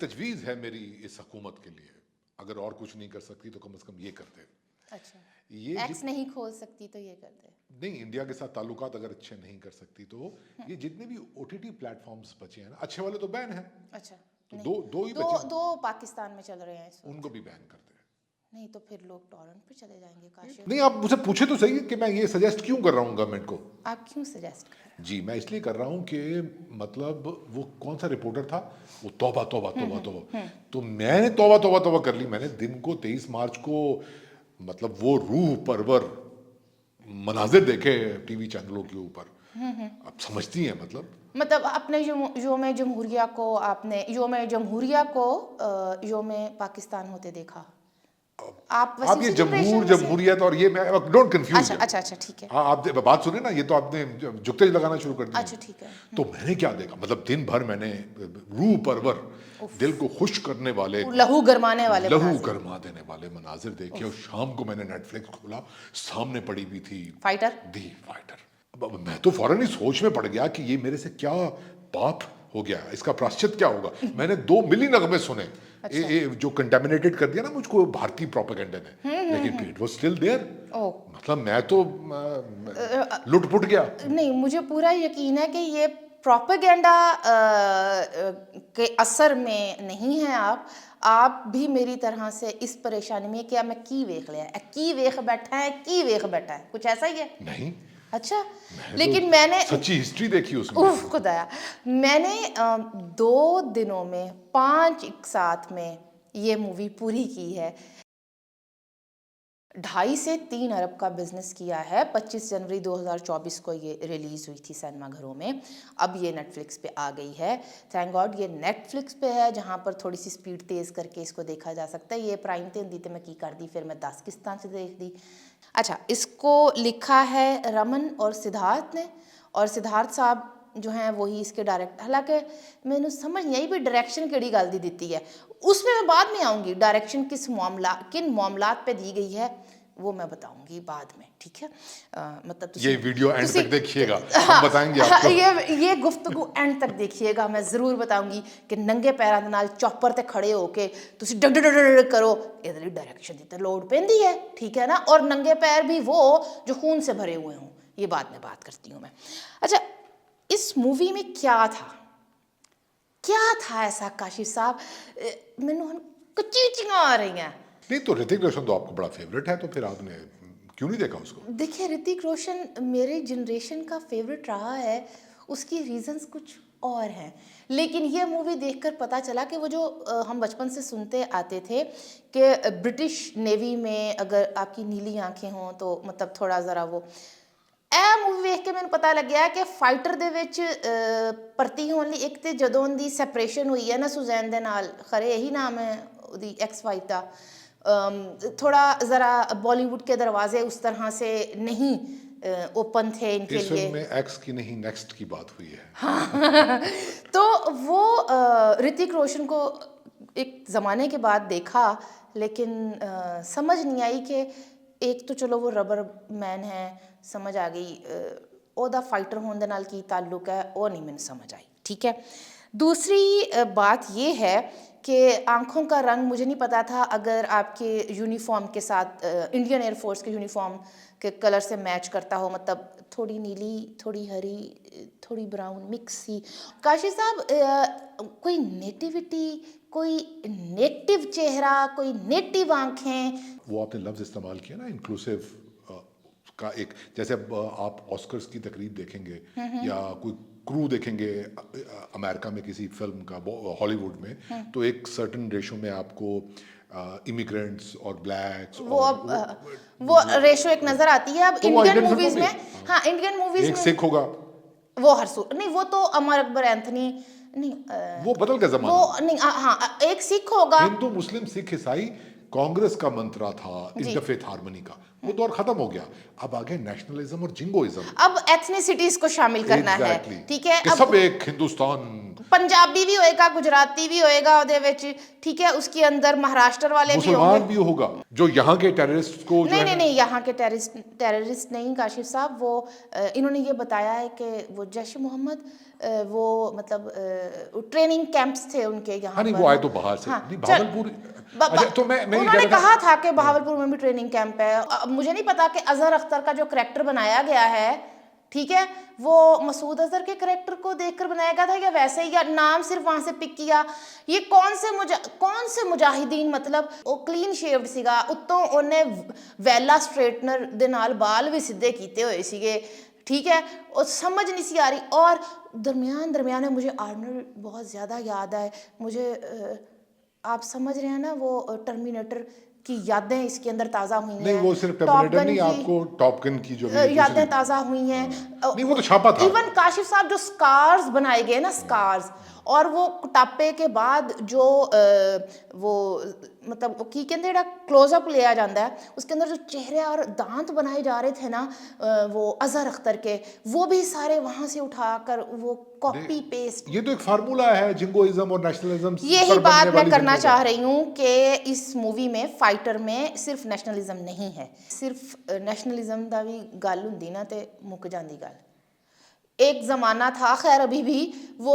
एक तजवीज़ है मेरी इस हुकूमत के लिए, अगर और कुछ नहीं कर सकती तो कम से कम ये कर दे। अच्छा, ये एक्स नहीं खोल सकती तो ये कर दे। नहीं, इंडिया के साथ ताल्लुकात अगर अच्छे नहीं कर सकती तो ये जितने भी ओटीटी प्लेटफॉर्म्स बचे हैं ना, अच्छे वाले तो बैन हैं, अच्छा, तो नहीं, दो ही दो बचे, दो पाकिस्तान में चल रहे हैं इस वक्त। उनको भी बैन कर दे। नहीं तो फिर लोग टॉरेंट पे चले जाएंगे काशिफ। नहीं, आप मुझे पूछे तो सही कि मैं ये सजेस्ट क्यों कर रहा हूँ गवर्नमेंट को। आप क्यों सजेस्ट कर रहे जी, मैं इसलिए कर रहा हूँ कि मतलब वो कौन सा रिपोर्टर था, वो तौबा तौबा तौबा तौबा, तो मैंने तौबा तौबा तौबा कर ली। मैंने दिन को 23 मार्च को मतलब वो रूह परवर मनाजिर देखे टीवी चैनलों के ऊपर। आप समझती हैं मतलब मतलब अपने योम जमहूरिया को आपने योम जमहूरिया को योम पाकिस्तान होते देखा। आप वैसे आप ये उसी generation जमहूर में से- जमहूरियत और ये मैं डोंट कंफ्यूज। अच्छा अच्छा अच्छा, ठीक है। हाँ, आप बात सुने ना, ये तो आपने जुगते लगाना शुरू कर दिया। अच्छा, ठीक है। तो मैंने क्या देखा, मतलब दिन भर मैंने रूह परवर, दिल को खुश करने वाले, लहू गरमाने वाले लहू मनाज़िर। गरमा देने वाले मनाजिर देखे। और शाम को मैंने नेटफ्लिक्स खोला, सामने पड़ी हुई थी फाइटर। दी फाइटर। अब मैं तो फौरन ही सोच में पड़ गया कि ये मेरे से क्या पाप हो गया, इसका प्रायश्चित क्या होगा। मैंने 2 मिली नगमे सुने। जो कंटेमिनेटेड कर दिया ना मुझको भारतीय प्रोपेगेंडा ने, लेकिन इट वाज स्टिल देयर। मतलब मैं तो लुटपुट गया। नहीं, मुझे पूरा यकीन है कि ये प्रोपेगेंडा के असर में नहीं है। आप भी मेरी तरह से इस परेशानी में कि मैं की वेख लिया, की वेख बैठा है, की वेख बैठा है, कुछ ऐसा ही है। नहीं, अच्छा, लेकिन लेकिन मैंने सच्ची हिस्ट्री देखी उसमें। उफ खुदाया, मैंने 2 दिनों में 5 एक साथ में ये मूवी पूरी की है। 2.5 से 3 अरब का बिजनेस किया है। 25 जनवरी 2024 को ये रिलीज़ हुई थी सिनेमाघरों में। अब ये नेटफ्लिक्स पे आ गई है। थैंक गॉड ये नेटफ्लिक्स पे है, जहाँ पर थोड़ी सी स्पीड तेज़ करके इसको देखा जा सकता है। ये प्राइम ते होंदी तो मैं की कर दी, फिर मैं दास्किस्तान से देख दी। अच्छा, इसको लिखा है रमन और सिद्धार्थ ने, और सिद्धार्थ साहब जो हैं वही इसके डायरेक्टर। हालांकि मैंने समझ नहीं आई भी डायरेक्शन केड़ी गल दी दी है, उसमें मैं बाद में आऊँगी। डायरेक्शन किन मामलात पे दी गई है वो मैं बताऊंगी बाद में, ठीक है। मतलब ये वीडियो एंड तक देखिएगा, हम बताएंगे आपको। ये गुफ्तगू एंड तक देखिएगा, मैं ज़रूर बताऊंगी कि नंगे पैरां दे नाल चॉपर ते खड़े होके तुसी डग डग डग करो, इहदे लई डायरेक्शन दी ते लोड़ पैंदी है, ठीक है ना। और नंगे पैर भी वो जो खून से भरे हुए हों, ये बाद में बात करती हूँ मैं। अच्छा, इस मूवी में क्या था ऐसा काशिफ साहब, मैनू कचीचियां आ रही हैं। नहीं तो ऋतिक रोशन तो आपको बड़ा फेवरेट है, तो फिर आपने क्यों नहीं देखा उसको। देखिए, ऋतिक रोशन मेरे जनरेशन का फेवरेट रहा है, उसकी रीजंस कुछ और हैं। लेकिन ये मूवी देखकर पता चला कि वो जो हम बचपन से सुनते आते थे कि ब्रिटिश नेवी में अगर आपकी नीली आंखें हों तो मतलब थोड़ा ज़रा वो मूवी देख के मैंने पता लग गया कि फाइटर दे विच भर्ती होने लई एक तो जदों दी सैपरेशन हुई है ना सुजैन दे नाल, खरे यही नाम है उसदी एक्स वाइफ का, थोड़ा ज़रा बॉलीवुड के दरवाजे उस तरह से नहीं ओपन थे इनके इस लिए। फिल्म में एक्स की नहीं नेक्स्ट की बात हुई है। हाँ तो वो ऋतिक रोशन को एक ज़माने के बाद देखा, लेकिन समझ नहीं आई कि एक तो चलो वो रबर मैन है, समझ आ गई, ओदा फाइटर होने नाल की ताल्लुक है वो नहीं मैंने समझ आई, ठीक है। दूसरी बात ये है कि आँखों का रंग मुझे नहीं पता था अगर आपके यूनिफॉर्म के साथ इंडियन एयरफोर्स के यूनिफॉर्म के कलर से मैच करता हो, मतलब थोड़ी नीली, थोड़ी हरी, थोड़ी ब्राउन मिक्स सी। काशिफ साहब, कोई नेटिविटी, कोई नेटिव चेहरा, कोई नेटिव आँखें। वो आपने लफ्ज़ इस्तेमाल किया ना, इंक्लूसिव का एक, जैसे अब आप ऑस्कर्स की तकरीब देखेंगे या कोई क्रू देखेंगे अमेरिका में किसी फिल्म का, हॉलीवुड में, तो एक सर्टन रेशो में आपको इमिग्रेंट्स और ब्लैक्स वो रेशो एक नजर आती है। अब तो वो इंडियन इंडियन मूवीज फिल्मों में, हाँ इंडियन मूवीज एक में सिख होगा, वो हरसू नहीं, वो तो अमर अकबर एंथनी नहीं, वो बदल गया जमाना। वो नहीं, हाँ एक सिख होगा। हिंदू मुस्लिम सिख ईसाई कांग्रेस का मंत्रा था इंटरफेथ हार्मनी का, वो दौर खत्म हो गया। अब आ गए नेशनलिज्म और जिंगोइज्म। अब एथनिसिटीज को शामिल करना है, ठीक है। कि सब एक हिंदुस्तान पंजाबी भी होएगा, गुजराती भी होएगा ਉਹਦੇ ਵਿੱਚ, ठीक है, उसके अंदर महाराष्ट्र वाले भी मुसलमान होंगे। भी होगा जो यहाँ के टेररिस्ट को जो नहीं है नहीं ना- नहीं, यहाँ के टेररिस्ट नहीं काशिफ साहब, वो इन्होंने ये बताया है कि वो जैश मोहम्मद वो मतलब ट्रेनिंग कैंप्स थे उनके यहाँ हाँ नहीं पर वो आए ना। तो बाहर से हाँ, नहीं चल, भावलपुर अच्छा तो मैं ये उन्होंने कह रहा कहा था कि बहावलपुर में भी ट्रेनिंग कैंप है। अब मुझे नहीं पता कि अजहर अख्तर का जो करेक्टर बनाया गया है, ठीक है, वो मसूद अजहर के करेक्टर को देखकर बनाया गया था या वैसे ही, या नाम सिर्फ वहां से पिक किया। ये कौन से मुजाहिदीन, मतलब वो क्लीन शेव्ड सीगा, उत्तों ਉਹਨੇ ਵੈਲਾ ਸਟ੍ਰੇਟਨਰ ਦੇ ਨਾਲ ਬਾਲ ਵੀ ਸਿੱਧੇ ਕੀਤੇ ਹੋਏ ਸੀਗੇ, ठीक है, और समझ नहीं सी आ रही। और दरमियान में मुझे आर्नल्ड बहुत ज़्यादा याद आए मुझे। आप समझ रहे हैं ना, वो टर्मिनेटर की यादें इसके अंदर ताज़ा हुई हैं। नहीं वो सिर्फ टॉप टर्मिनेटर गन नहीं, की आपको टॉप गन की जो भी यादें दूसरी- ताज़ा हुई हैं। नहीं वो तो छापा था। इवन काशिफ साहब जो स्कार्स बनाए गए ना, स्कार्स, और वो कुटापे के बाद जो वो मतलब वो की कहते हैं क्लोजअप लिया जाता है, उसके अंदर जो चेहरे और दांत बनाए जा रहे थे ना वो अजहर अख्तर के, वो भी सारे वहाँ से उठाकर वो कॉपी पेस्ट। ये तो एक फार्मूला है जिंगोइज्म और नेशनलिज्म यही बात मैं करना चाह रही हूँ कि इस मूवी में फाइटर में सिर्फ नेशनलिज्म नहीं है, सिर्फ नेशनलिज्म का भी गल हुंदी ना ते मुक जाती गल। एक ज़माना था, खैर अभी भी वो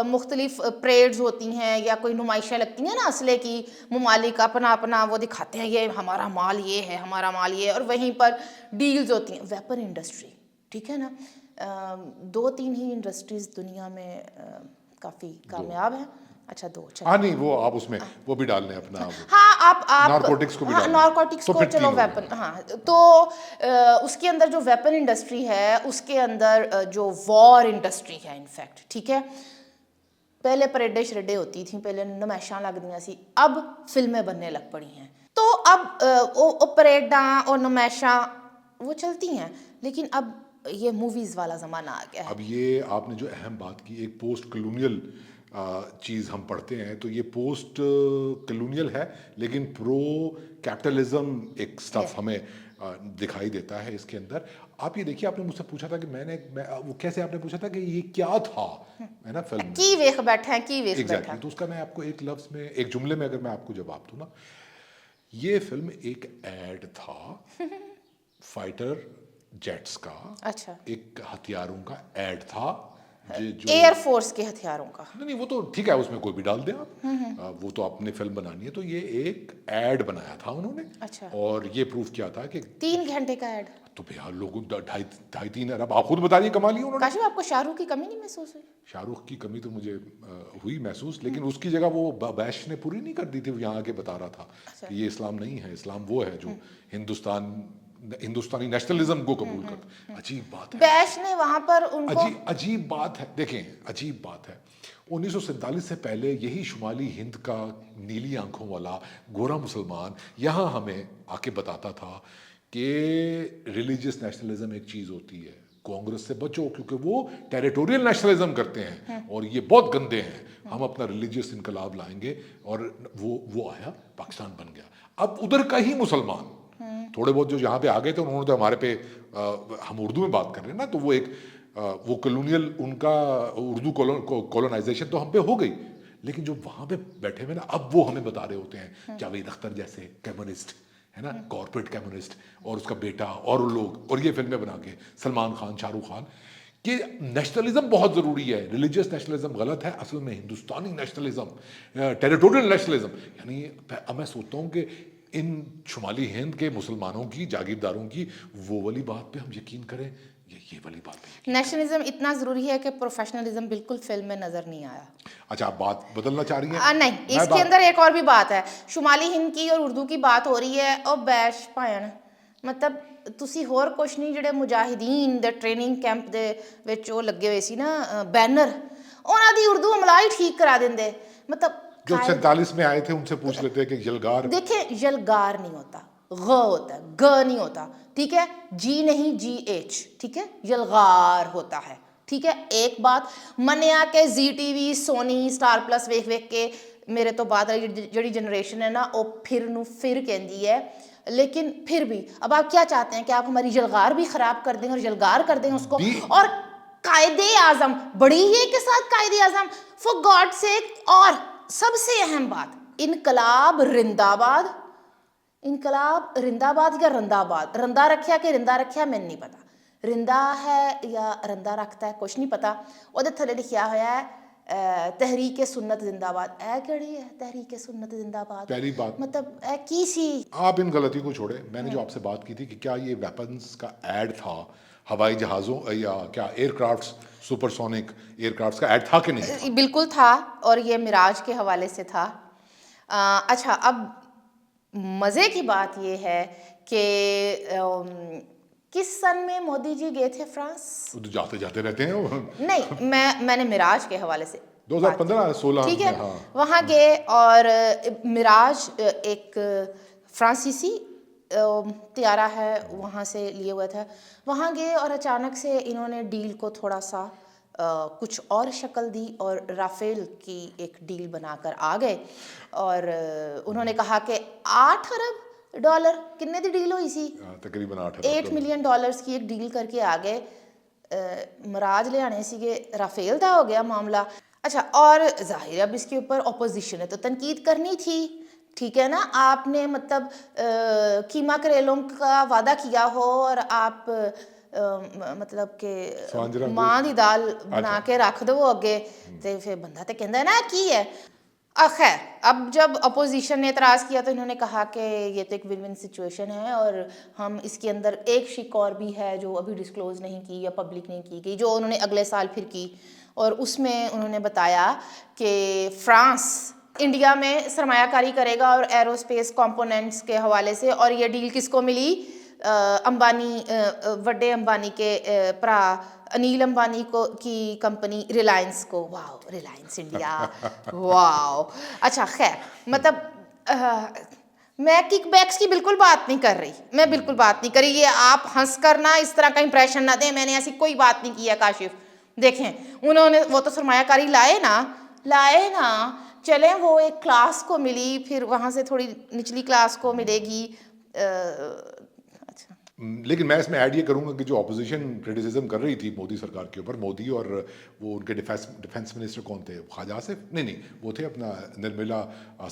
मुख्तलिफ परेड्स होती हैं या कोई नुमाइशें लगती हैं ना असले की, ममालिक अपना अपना वो दिखाते हैं, ये हमारा माल ये है, हमारा माल ये है, और वहीं पर डील्स होती हैं। वेपन इंडस्ट्री, ठीक है ना, 2-3 ही इंडस्ट्रीज़ दुनिया में काफ़ी कामयाब हैं। अच्छा, 2 चलो। हाँ नहीं वो आप उसमें वो भी डाल लें अपना वो। हाँ, आप नारकोटिक्स को भी डाल दें। नारकोटिक्स तो को फिर चलो 3 हो वेपन, गए। हाँ, तो उसके अंदर जो वेपन इंडस्ट्री है, उसके अंदर जो वॉर इंडस्ट्री है इनफैक्ट, ठीक है, पहले परेडें शरेडें होती थी, पहले नुमाइशां लगदियां सी, अब फिल्में बनने लग पड़ी हैं। तो अब वो परेडां और नुमाइशां वो चलती हैं, लेकिन अब ये मूवीज़ वाला ज़माना आ गया है। अब ये आपने जो अहम बात की, एक पोस्ट कलोनियल चीज़ हम पढ़ते हैं, तो ये पोस्ट कलोनियल है लेकिन प्रो कैपिटलिज्म एक स्टफ हमें दिखाई देता है इसके अंदर। आप ये देखिए, आपने मुझसे पूछा था कि वो कैसे आपने पूछा था कि ये क्या था, है ना, फिल्म की वेख बैठा है, की वेख बैठा एग्जैक्टली। तो उसका मैं आपको एक लफ्ज़ में, एक जुमले में अगर मैं आपको जवाब दूँ ना, ये फिल्म एक एड था फाइटर जेट्स का, अच्छा, एक हथियारों का एड था जो एयरफोर्स के हथियारों का। नहीं वो तो ठीक है, उसमें कोई भी डाल दें आप, वो तो आपने फिल्म बनानी है, तो ये एक एड बनाया था उन्होंने। अच्छा। और ये प्रूफ किया था कि 3 घंटे का ऐड। तो भैया लोगों 2.5-3 अरब, आप खुद बता रही कमा लिया उन्होंने। काशिफ, आपको शाहरुख की कमी नहीं महसूस हुई? शाहरुख की कमी तो मुझे हुई महसूस, लेकिन उसकी जगह वो बैश ने पूरी नहीं कर दी थी, वो यहाँ आके बता रहा था कि ये इस्लाम नहीं है, इस्लाम वो है जो हिंदुस्तानी नेशनलिज्म को कबूल करता। अजीब बात है, बैश ने वहां पर उनको अजीब बात है। देखें, अजीब बात है, 1947 से पहले यही शुमाली हिंद का नीली आंखों वाला गोरा मुसलमान यहाँ हमें आके बताता था कि रिलीजियस नेशनलिज्म एक चीज़ होती है, कांग्रेस से बचो क्योंकि वो टेरिटोरियल नेशनलिज्म करते हैं और ये बहुत गंदे हैं, हम अपना रिलीजियस इनकलाब लाएंगे। और वो आया, पाकिस्तान बन गया। अब उधर का ही मुसलमान थोड़े बहुत जो यहाँ पे आ गए थे, उन्होंने तो हमारे पे हम उर्दू में बात कर रहे हैं ना, तो वो एक वो कॉलोनियल उनका उर्दू कॉलोनाइजेशन तो हम पे हो गई, लेकिन जो वहाँ पे बैठे हुए ना, अब वो हमें बता रहे होते हैं, जावेद अख्तर जैसे कम्युनिस्ट है ना, कॉर्पोरेट कम्युनिस्ट, और उसका बेटा और लोग, और ये फिल्में बना के सलमान खान, शाहरुख खान, कि नेशनलिज्म बहुत ज़रूरी है। रिलीजियस नेशनलिज्म गलत है, असल में हिंदुस्तानी नेशनलिज्म, टेरिटोरियल नेशनलिज्म। यानी अब मैं सोचता हूँ कि इन शुमाली हिंद के मुसलमानों की, जागीरदारों की वो वाली बात पे हम यकीन करें, ये वाली बात पे। नेशनलिज्म इतना ज़रूरी है कि प्रोफेशनलिज्म बिल्कुल फिल्म में नज़र नहीं आया। अच्छा, आप बात बदलना चाह रही हैं? नहीं, इसके अंदर एक और भी बात है। शुमाली हिंद की और उर्दू की बात हो रही है, और बैश भैन मतलब ਤੁਸੀਂ ਹੋਰ ਕੁਛ ਨਹੀਂ, ਜਿਹੜੇ ਮੁਜਾਹਿਦੀਨ ਦੇ ਟ੍ਰੇਨਿੰਗ ਕੈਂਪ ਦੇ ਵਿੱਚ ਉਹ ਲੱਗੇ ਹੋਏ ਸੀ ਨਾ बैनर, ਉਹਨਾਂ ਦੀ उर्दू ਅਮਲਾ ਹੀ ठीक करा देंगे। मतलब जो 47 में आए थे उनसे पूछ लेते हैं कि यलगार, देखिए यलगार नहीं होता, ग होता है, ग नहीं होता, ठीक है, जी नहीं GH, ठीक है, यलगार होता है, ठीक है। एक बात मनिया के ZTV सोनी स्टार प्लस वेख वेख के मेरे तो बाद जी जनरेशन है ना, वो फिर नू फिर कहती है, लेकिन फिर भी अब आप क्या चाहते हैं कि आप हमारी यलगार भी खराब कर दें और यलगार कर दें उसको। और कायदे आज़म बड़ी है के साथ कायदे आज़म फॉर गॉड सेक। और सबसे अहम बात, इनकलाब रिंदाबाद, इनकलाब रिंदाबाद या रंदाबाद, रंदा रखिया कि रिंदा रखिया मैंने नहीं पता, रिंदा है या रंदा रखता है कुछ नहीं पता। ਉਹਦੇ ਥੱਲੇ ਲਿਖਿਆ ਹੋਇਆ है तहरीक सुन्नत जिंदाबाद। ऐ केड़ी है तहरीक सुन्नत जिंदाबाद? पहली बात, मतलब ऐ की सी? आप इन गलतियों को छोड़े। मैंने जो आपसे बात की थी कि क्या ये वेपन्स का ऐड था हवाई जहाज़ों या क्या एयरक्राफ्ट्स, सुपरसोनिक एयरक्राफ्ट्स का ऐड था कि नहीं? बिल्कुल था, और ये मिराज के हवाले से था। अच्छा, अब मज़े की बात ये है कि किस सन में मोदी जी गए थे फ्रांस? वो तो जाते जाते रहते हैं वो। नहीं, मैंने मिराज के हवाले से 2015-16 ठीक है, में, हाँ। वहाँ गए और मिराज एक फ्रांसीसी त्यारा है, वहाँ से लिए हुए थे। वहाँ गए और अचानक से इन्होंने डील को थोड़ा सा कुछ और शक्ल दी और राफेल की एक डील बनाकर आ गए। और उन्होंने कहा कि $8 अरब कितने दी डील हुई सी? तकरीबन 8 मिलियन डॉलर्स की एक डील करके आ गए। मराज ले आने सीगे, राफेल का हो गया मामला। अच्छा, और जाहिर है अब इसके ऊपर ऑपोजिशन है तो तनकीद करनी थी, ठीक है ना। आपने मतलब कीमा करेलों का वादा किया हो और आप मतलब कि मां दी दाल बना के रख दो अगे, तो फिर बंदा तो कहता है ना की है। खैर, अब जब अपोजिशन ने एतराज़ किया तो इन्होंने कहा कि ये तो एक विन विन सिचुएशन है और हम इसके अंदर एक शिक और भी है जो अभी डिस्क्लोज़ नहीं की या पब्लिक नहीं की गई, जो उन्होंने अगले साल फिर की। और उसमें उन्होंने बताया कि फ्रांस इंडिया में सरमायाकारी करेगा और एरोस्पेस कंपोनेंट्स के हवाले से। और ये डील किसको मिली? अंबानी, वड्डे अंबानी के भरा अनिल अंबानी को की कंपनी रिलायंस को। Wow, Reliance India, wow. अच्छा, खैर, मतलब मैं किकबैक्स की बिल्कुल बात नहीं कर रही, मैं बिल्कुल बात नहीं करी। ये आप हंस कर ना इस तरह का इंप्रेशन ना दें, मैंने ऐसी कोई बात नहीं की है काशिफ। देखें, उन्होंने वो तो सरमायाकारी लाए ना, चलें वो एक क्लास को मिली, फिर वहाँ से थोड़ी निचली क्लास को मिलेगी। अच्छा, लेकिन मैं इसमें ऐड ये करूंगा कि जो ऑपोजिशन क्रिटिसिज्म कर रही थी मोदी सरकार के ऊपर, मोदी और वो उनके डिफेंस मिनिस्टर कौन थे, ख्वाजा आसिफ, नहीं, वो थे अपना निर्मला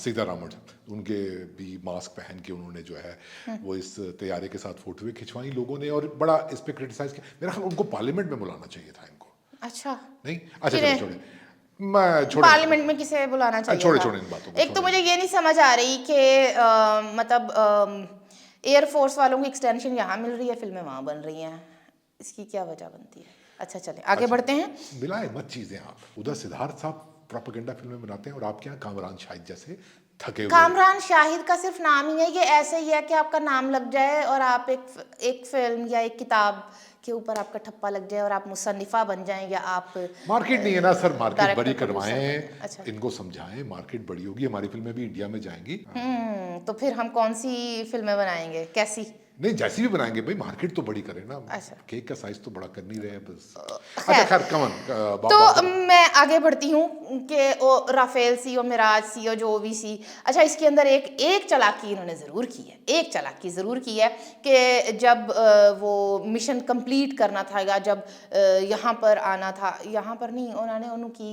सीतारामन, उनके भी मास्क पहन के उन्होंने जो है वो इस तैयारे के साथ फोटोएं खिंचवाई लोगों ने और बड़ा इस पर क्रिटिसाइज किया। मेरा ख्याल उनको पार्लियामेंट में बुलाना चाहिए था इनको। अच्छा, नहीं, अच्छा छोड़े, मैं छोड़े, पार्लियामेंट में किसे बुलाना चाहिए? छोड़े इन बातों को। एक तो मुझे ये नहीं समझ आ रही कि मतलब एयरफोर्स वालों को एक्सटेंशन यहाँ मिल रही है, फिल्में वहाँ बन रही हैं, इसकी क्या वजह बनती है? अच्छा, चलें आगे बढ़ते हैं। मिलाए मत चीजें आप। उधर सिद्धार्थ साहब प्रोपेगेंडा फिल्में बनाते हैं और आपके यहाँ कामरान शाहिद जैसे थके हुए। कामरान शाहिद का सिर्फ नाम ही है, ये ऐसे ही है कि आपका नाम लग जाए और आप एक फिल्म या एक किताब के ऊपर आपका ठप्पा लग जाए और आप मुसन्निफा बन जाएं, या आप मार्केट नहीं है ना सर, मार्केट बड़ी करवाएं, अच्छा, इनको समझाएं, मार्केट बड़ी होगी, हमारी फिल्में भी इंडिया में जाएंगी। तो फिर हम कौन सी फिल्में बनाएंगे, कैसी? नहीं, जैसी भी बनाएंगे भाई, मार्केट तो बड़ी करें ना। अच्छा, केक का साइज तो बड़ा कर नहीं रहे हैं बस। अच्छा, खैर कमन। तो मैं आगे बढ़ती हूँ कि वो राफेल सी और मिराज सी और जो भी सी। अच्छा, इसके अंदर एक चालाकी इन्होंने ज़रूर की है, एक चालाकी ज़रूर की है कि जब वो मिशन कंप्लीट करना था या जब यहाँ पर आना था, यहाँ पर नहीं, उन्होंने उनकी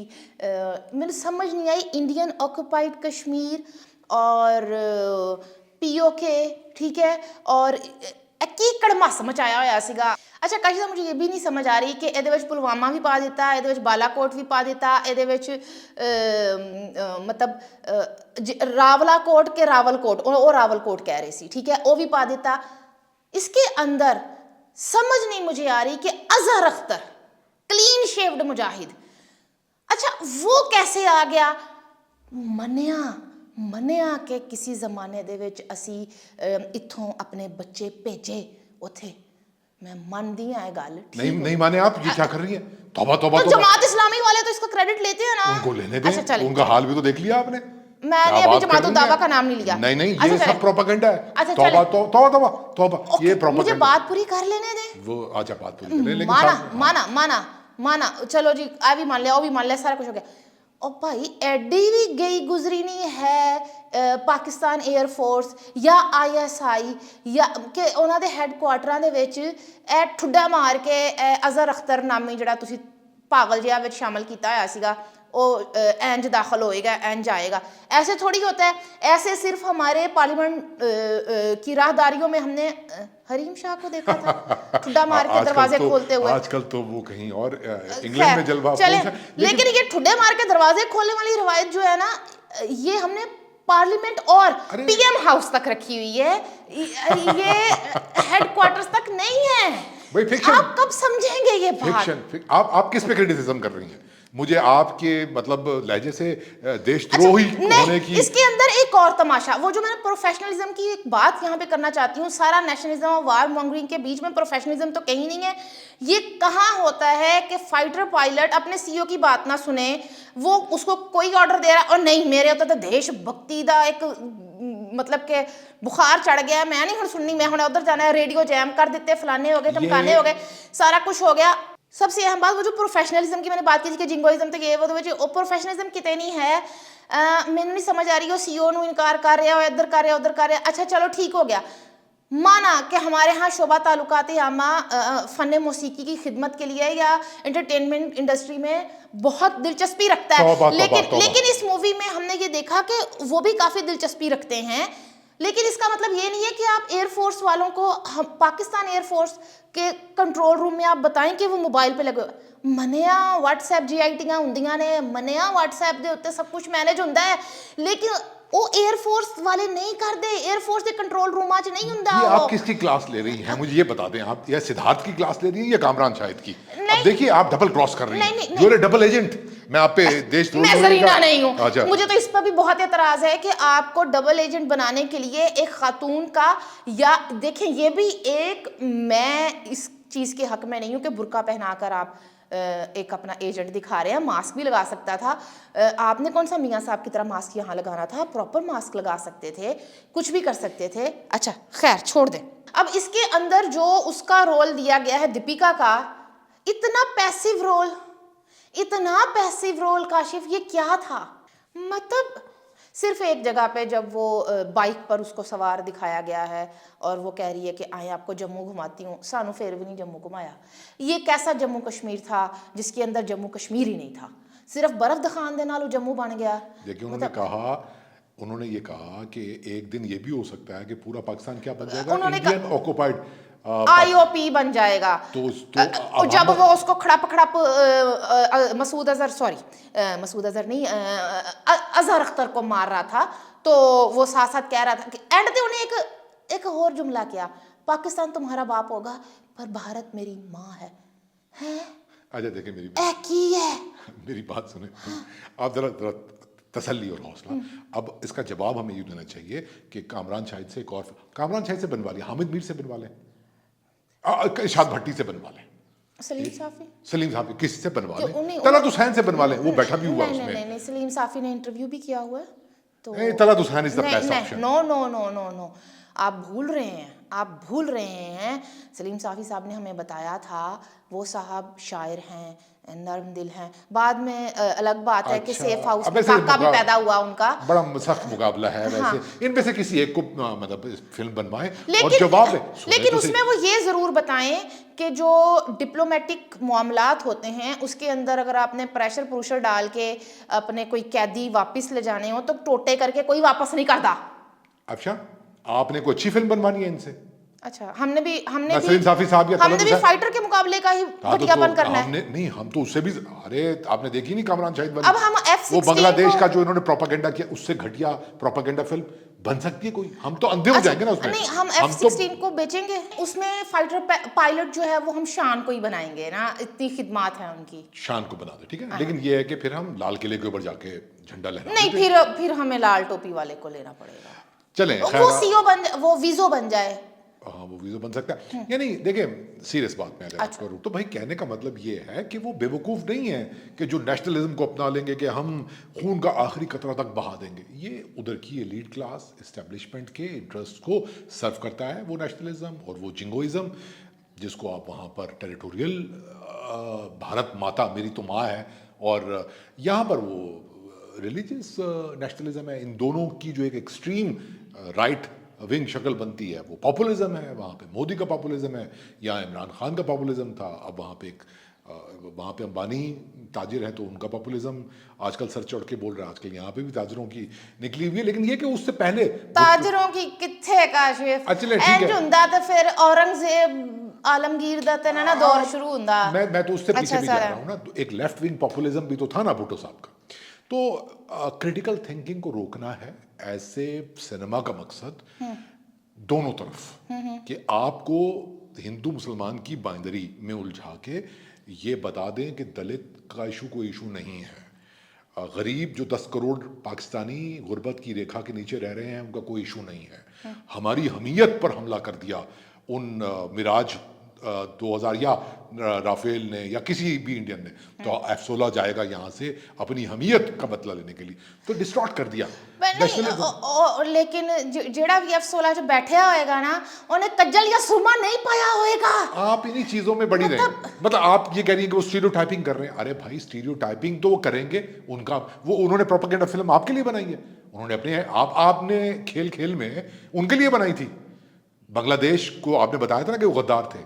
मेरे समझ नहीं आई, इंडियन ऑक्यूपाइड कश्मीर और POK, ठीक है, और की कड़मा समझ आया होया सीगा। अच्छा, काशी साहब, मुझे ये भी नहीं समझ आ रही कि ਇਹਦੇ ਵਿੱਚ पुलवामा भी पा दिता, ਇਹਦੇ ਵਿੱਚ बालाकोट भी पा दिता, ਇਹਦੇ ਵਿੱਚ मतलब रावलाकोट के रावलकोट, वो रावलकोट कह रही सी, ठीक है, वो भी पा दिता। इसके अंदर समझ नहीं मुझे आ रही कि अजहर अख्तर क्लीन शेव्ड मुजाहिद, अच्छा वो कैसे आ गया? मनिया कि किसी ज़माने दे विच असी इत्थों अपने बच्चे भेजे उथे, मैं मानदी हां ये गल। नहीं माने आप, ये क्या कर रही हैं? तौबा तौबा। तो जमात इस्लामी वाले तो इसका क्रेडिट लेते हैं ना, उनको लेने दें। अच्छा, उनका हाल भी तो देख लिया आपने। मैंने अभी जमात दावा का नाम नहीं लिया। नहीं, ये सब प्रोपेगेंडा है। अच्छा, तौबा, ये प्रोपेगेंडा। मुझे बात पूरी कर लेने दे। वो अच्छा, बात पूरी कर ले, लेकिन माना, चलो जी, आ भी मान लिया, वो भी मान लिया, सारा कुछ हो गया। और भाई एडी भी गई गुजरी नहीं है पाकिस्तान एयरफोर्स या ISI या कि ਉਹਨਾਂ ਦੇ ਹੈੱਡਕੁਆਟਰਾਂ ਦੇ ਵਿੱਚ ਇਹ ਠੁੱਡਾ ਮਾਰ ਕੇ ਅਜ਼ਹਰ ਅਖਤਰ ਨਾਮੀ ਜਿਹੜਾ ਤੁਸੀਂ ਪਾਗਲ ਜਿਹਾ ਵਿੱਚ ਸ਼ਾਮਲ ਕੀਤਾ ਹੋਇਆ ਸੀਗਾ, ओ इंज दाखिल होएगा, इंज आएगा, ऐसे थोड़ी होता है। ऐसे सिर्फ हमारे पार्लियामेंट की राहदारियों में हमने हरीम शाह को देखा था ठुड्डा मार के दरवाजे खोलते हुए। आजकल तो वो कहीं और इंग्लैंड खैर में जलवा चलें, अफरोज है, लेकिन ये ठुड्डे मार के दरवाजे खोलने वाली रवायत जो है ना, ये हमने पार्लियामेंट और अरे पीएम हाउस तक रखी हुई है, ये हेडक्वार्टर्स तक नहीं है। भाई फिक्शन, आप कब समझेंगे ये बात? फिक्शन आप किस पे क्रिटिसिज्म कर रही हैं? मुझे आपके मतलब लहजे से देशद्रोही होने की इसके अंदर एक और तमाशा, वो जो मैंने प्रोफेशनलिज्म की एक बात यहाँ पे करना चाहती हूँ, सारा नेशनलिज्म और वार मॉन्गरिंग के बीच में प्रोफेशनलिज्म तो कहीं नहीं है। ये कहाँ होता है कि फाइटर पायलट अपने सीईओ की बात ना सुने, वो उसको कोई ऑर्डर दे रहा है और नहीं मेरे होता तो देशभक्ति का एक मतलब के बुखार चढ़ गया, मैं नहीं हूँ सुननी, मैं हूँ उधर जाना है, रेडियो जैम कर देते, फलाने हो गए, टमकाने हो गए, सारा कुछ हो गया। सबसे अहम बात वो जो प्रोफेशनलिज्म की मैंने बात की थी कि जिंगोइज्म तक ये वो प्रोफेशनलिज्म कितनी है, मैंने नहीं समझ आ रही हो। सीईओ नु इनकार कर रहे हो, इधर कर रहे हो, उधर कर रहे हो, अच्छा चलो ठीक हो गया, माना कि हमारे यहाँ शोबा ताल्लुकात आमा फ़न मौसीकी की खिदमत के लिए या एंटरटेनमेंट इंडस्ट्री में बहुत दिलचस्पी रखता है, लेकिन इस मूवी में हमने ये देखा कि वो भी काफ़ी दिलचस्पी रखते हैं। लेकिन इसका मतलब ये नहीं है कि आप एयरफोर्स वालों को, हम पाकिस्तान एयरफोर्स के कंट्रोल रूम में आप बताएं कि वो मोबाइल पे लगे मनिया व्हाट्सएप जीआईटियां होंदियां ने, मनिया व्हाट्सएप दे उत्ते सब कुछ मैनेज होंदा है, लेकिन वो एयरफोर्स वाले नहीं करते, एयरफोर्स के कंट्रोल रूम आज नहीं होंदा। ये आप किसकी क्लास ले रही हैं मुझे ये बता दें, आप या सिद्धार्थ की क्लास ले रही हैं या कामरान शाहिद की? अब देखिए आप डबल क्रॉस कर रही हैं, यू आर डबल एजेंट। मैं आप पे मैं जरीना नहीं हूँ, अच्छा। मुझे तो इस पर भी बहुत एतराज है कि आपको डबल एजेंट बनाने के लिए एक खातून का, या देखें ये भी एक, मैं इस चीज के हक में नहीं हूँ कि बुर्का पहनाकर आप एक अपना एजेंट दिखा रहे हैं, मास्क भी लगा सकता था। आपने कौन सा मियाँ साहब की तरह मास्क यहाँ लगाना था, प्रॉपर मास्क लगा सकते थे, कुछ भी कर सकते थे। अच्छा खैर छोड़ दें। अब इसके अंदर जो उसका रोल दिया गया है दीपिका का, इतना पैसिव रोल, इतना पैसिव रोल काशिफ, ये क्या था? मतलब सिर्फ एक जगह पे जब वो बाइक पर उसको सवार दिखाया गया है और वो कह रही है कि आए आपको जम्मू घुमाती हूँ, सानू फिर भी नहीं जम्मू घुमाया। ये कैसा जम्मू कश्मीर था जिसके अंदर जम्मू कश्मीर ही नहीं था, सिर्फ बर्फ दिखाने दे नाल जम्मू बन गया। देखिए उन्होंने ये कहा कि एक दिन ये भी हो सकता है कि पूरा पाकिस्तान क्या बन जाएगा, इंडियन ऑक्युपाइड आईओपी बन जाएगा। तो जब वो उसको खड़प मसूद अजहर, सॉरी मसूद अजहर नहीं, अजहर अख्तर को मार रहा था, तो वो साथ साथ कह रहा था कि एंड पे उन्हें एक और जुमला किया, पाकिस्तान तुम्हारा बाप होगा पर भारत मेरी माँ है। अच्छा देखिए मेरी बात सुने, आप जरा तसल्ली और हौसला। अब इसका जवाब हमें यूँ देना चाहिए कि कामरान शाहिद से एक और, कामरान शाहिद से बनवा लें, हामिद मीर से बनवा लें, इरशाद भट्टी से बनवा लें, सलीम साफी किसी से बनवा लें, तलत हुसैन से बनवा लें, वो बैठा भी हुआ उसमें। नहीं, सलीम साफी ने इंटरव्यू भी किया हुआ है, तो Talat Hussain is the best option. No, आप भूल रहे हैं, सलीम साफी साहब ने हमें बताया था वो साहब शायर हैं, नर्म दिल हैं। बाद में अलग बात है कि सेफ हाउस में काका भी पैदा हुआ उनका, बड़ा सख्त मुकाबला है वैसे। इनमें से किसी एक को मतलब फिल्म बनवाएं और जवाब है, लेकिन उसमें वो ये जरूर बताएं कि जो डिप्लोमेटिक मामलात होते हैं उसके अंदर अगर आपने प्रेशर डाल के अपने कोई कैदी वापस ले जाने हो तो टोटे करके कोई वापस नहीं करता। अच्छा आपने कोई अच्छी फिल्म बनवानी है इनसे? अच्छा हमने भी फाइटर के मुकाबले का ही घटियापन करना है। नहीं हम तो उससे भी, अरे आपने देखी नहीं कामरान शाहिद अब हम F-16 वो बांग्लादेश का जो इन्होंने प्रोपेगेंडा किया, उससे घटिया प्रोपेगेंडा फिल्म बन सकती है कोई? हम तो अंधे हो जाएंगे ना उसमें। नहीं हम F-16 को बेचेंगे, उसमें फाइटर पायलट जो है वो हम शान को ही बनाएंगे ना, इतनी खिदमात है उनकी, शान को बना दे, ठीक है। लेकिन ये है कि फिर हम लाल किले के ऊपर जाके झंडा लहरा नहीं, फिर हमें लाल टोपी वाले को लेना पड़ेगा। चलें वो वीजो बन जाए, हाँ वो वीज़ा बन सकता है। यानी देखिए सीरियस बात में अगर आप करूँ तो भाई कहने का मतलब ये है कि वो बेवकूफ़ नहीं है कि जो नेशनलिज्म को अपना लेंगे कि हम खून का आखिरी कतरा तक बहा देंगे। ये उधर की एलीट क्लास एस्टेब्लिशमेंट के इंटरेस्ट को सर्व करता है वो नेशनलिज्म और वो जिंगोइज्म, जिसको आप वहाँ पर टेरिटोरियल भारत माता मेरी तो माँ है, और यहाँ पर वो रिलीजियस नेशनलिज्म है। इन दोनों की जो एक एक्सट्रीम राइट विंग शक्ल बनती है वो पॉपुलिज्म है। वहाँ पे मोदी का पॉपुलिज्म है, या इमरान खान का पॉपुलिज्म था, अब वहाँ पे एक वहाँ पे अंबानी ताजिर है तो उनका पॉपुलिज्म आजकल सर चढ़ के बोल रहा है, आजकल यहाँ पे भी ताजिरों की निकली हुई है, लेकिन ये कि उससे पहले ताजरों की किथे काशिफ अच्छा, ठीक है। इंज ਹੁੰਦਾ ਤੇ ਫਿਰ औरंगजेब आलमगीर ਦਾ ਤੇ ਨਾ ਦੌਰ ਸ਼ੁਰੂ ਹੁੰਦਾ मैं तो उससे पीछे अच्छा, भी जा सारा। रहा हूँ ना, तो एक लेफ्ट विंग पॉपुलिज्म भी तो था ना भुट्टो साहब का। तो क्रिटिकल थिंकिंग को रोकना है, ऐसे सिनेमा का मकसद दोनों तरफ कि आपको हिंदू मुसलमान की बाइंदरी में उलझा के ये बता दें कि दलित का इशू कोई इशू नहीं है, गरीब जो 10 करोड़ पाकिस्तानी गुर्बत की रेखा के नीचे रह रहे हैं उनका कोई इशू नहीं है। हमारी हमीयत पर हमला कर दिया उन मिराज 2000 या राफेल ने या किसी भी इंडियन ने, तो F-16 जाएगा यहाँ से अपनी हमीयत का बदला लेने के लिए, तो डिस्टॉर्ट कर दिया। लेकिन ਜਿਹੜਾ ਵੀ F-16 ਚ बैठा होएगा ना उन्हें कज्जल या सुरमा नहीं पाया होएगा। आप इन्हीं चीजों में बड़ी रहे, मतलब आप ये कह रही हैं कि वो स्टीरियोटाइपिंग कर रहे हैं। अरे भाई, स्टीरियोटाइपिंग तो वो करेंगे, उनका वो उन्होंने प्रोपेगेंडा फिल्म आपके लिए बनाई है, उन्होंने अपने आपने खेल खेल में उनके लिए बनाई थी। बांग्लादेश को आपने बताया था ना कि वो गद्दार थे।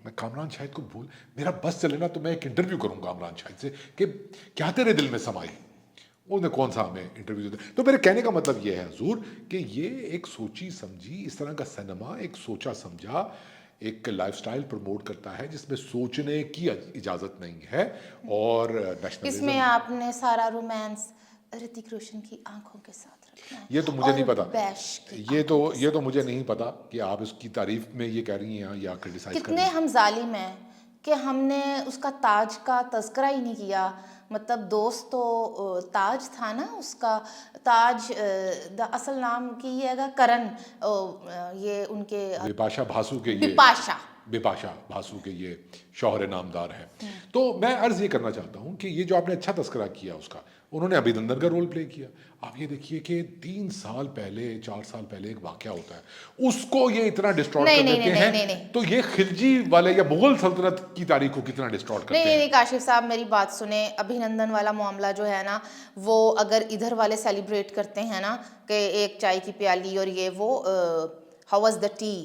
मैं कामरान शाहिद को भूल, मेरा बस चले ना तो मैं एक इंटरव्यू करूंगा कामरान शाहिद से कि क्या तेरे दिल में समाई, उन्होंने कौन सा हमें इंटरव्यू दिया। तो मेरे कहने का मतलब ये है हुजूर कि ये एक सोची समझी, इस तरह का सिनेमा एक सोचा समझा एक लाइफस्टाइल प्रमोट करता है जिसमें सोचने की इजाजत नहीं है। और इसमें आपने सारा रोमांस ऋतिक रोशन की आंखों के साथ रखना है, ये तो मुझे नहीं पता, ये तो मुझे नहीं पता कि आप इसकी तारीफ में ये कह रही हैं या क्रिटिसाइज कर रही कितने हम जालिम हैं कि हमने उसका ताज का तज़किरा ही नहीं किया। मतलब दोस्त तो ताज था ना, उसका ताज द असल नाम की ये है करण, ये उनके बिपाशा भासु के ये बिपाशा भासु के ये शौहर नामदार है। तो मैं अर्ज ये करना चाहता हूँ कि ये जो आपने अच्छा तस्करा किया उसका, उन्होंने अभिनंदन का रोल प्ले किया। आप ये देखिए कि 3 साल पहले 4 साल पहले एक वाकया होता है, उसको ये इतना डिस्टॉर्ट कर देते हैं। तो ये खिलजी वाले या मुगल सल्तनत की तारीख को कितना डिस्टॉर्ट करते हैं। नहीं काशिफ साहब, मेरी बात सुने। अभिनंदन वाला मामला जो है ना, वो अगर इधर वाले सेलिब्रेट करते हैं ना कि एक चाय की प्याली और ये वो हाउ वाज द टी,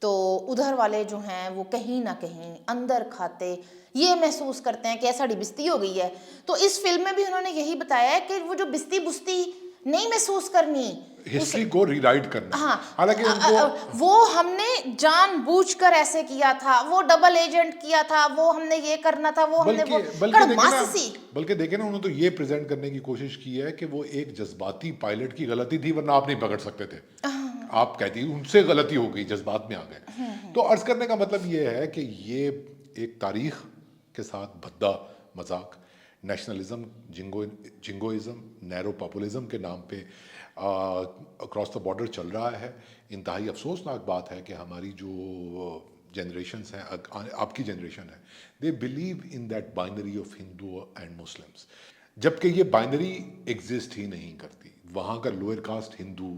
तो उधर वाले जो हैं वो कहीं ना कहीं अंदर खाते ये महसूस करते हैं कि साड़ी बिस्ती हो गई है। तो इस फिल्म में भी उन्होंने यही बताया है कि वो जो बिस्ती बुस्ती नहीं महसूस करनी, हिस्ट्री को रीराइट करना। हाँ, हालांकि वो हमने जानबूझकर ऐसे किया था, वो डबल एजेंट किया था, वो हमने ये करना था, वो हमने वो बल्कि देखे ना, उन्होंने तो ये प्रेजेंट करने की कोशिश की है कि वो एक जज्बाती पायलट की गलती थी, वरना आप नहीं पकड़ सकते थे। आप कहती उनसे गलती हो गई, जज्बात में आ गए। तो अर्ज करने का मतलब ये है कि ये एक तारीख के साथ भद्दा मजाक, नेशनलिज्म, जिंगोइज्म, नैरो पॉपुलिज्म के नाम पे अक्रॉस द बॉर्डर चल रहा है। इंतहाई अफसोसनाक बात है कि हमारी जो जनरेशन्स हैं, आपकी जनरेशन है, they believe in that binary of Hindu and Muslims, जबकि ये बाइनरी एग्जिस्ट ही नहीं करती। वहाँ का लोअर कास्ट हिंदू,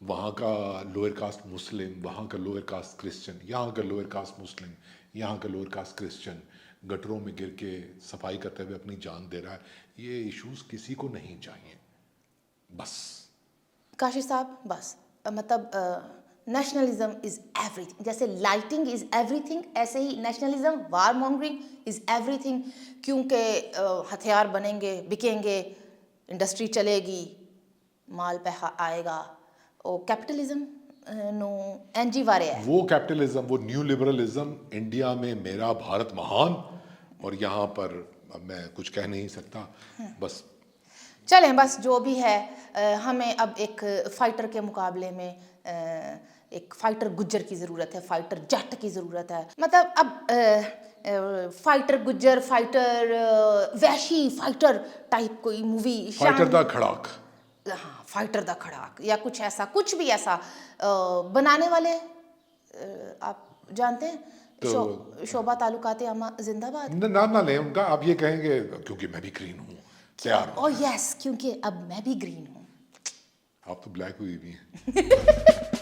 वहाँ का लोअर कास्ट मुस्लिम, वहाँ का लोअर कास्ट क्रिश्चियन, यहाँ का लोअर कास्ट मुस्लिम, यहाँ का लोअर कास्ट क्रिश्चियन गटरों में गिर के सफाई करते हुए अपनी जान दे रहा है। ये इश्यूज किसी को नहीं चाहिए। बस काशिफ साहब, बस मतलब नेशनलिज्म इज एवरीथिंग, जैसे लाइटिंग इज एवरीथिंग, ऐसे ही nationalism, war mongering is everything. क्योंकि हथियार बनेंगे, बिकेंगे, इंडस्ट्री चलेगी, माल पैसा आएगा, और कैपिटलिज्म नो एनजी वारे है। वो कैपिटलिज्म, वो न्यू लिबरलिज्म, इंडिया में मेरा भारत महान, और यहाँ पर अब मैं कुछ कह नहीं सकता। बस चलें, बस जो भी है, हमें अब एक फाइटर के मुकाबले में एक फाइटर गुज्जर की ज़रूरत है, फाइटर जट की ज़रूरत है। मतलब अब fighter Gujjar, fighter Vaishi, fighter type कोई मूवी, फाइटर द खड़ाक, हाँ, फाइटर द खड़ाक या कुछ ऐसा, कुछ भी ऐसा बनाने वाले आप जानते हैं? तो शोभा तालुकाते आमा जिंदाबाद। नाम ना लें उनका, आप ये कहेंगे क्योंकि मैं भी ग्रीन हूँ, तैयार हूँ। यस, क्योंकि अब मैं भी ग्रीन हूँ। आप तो ब्लैक हुई भी हैं।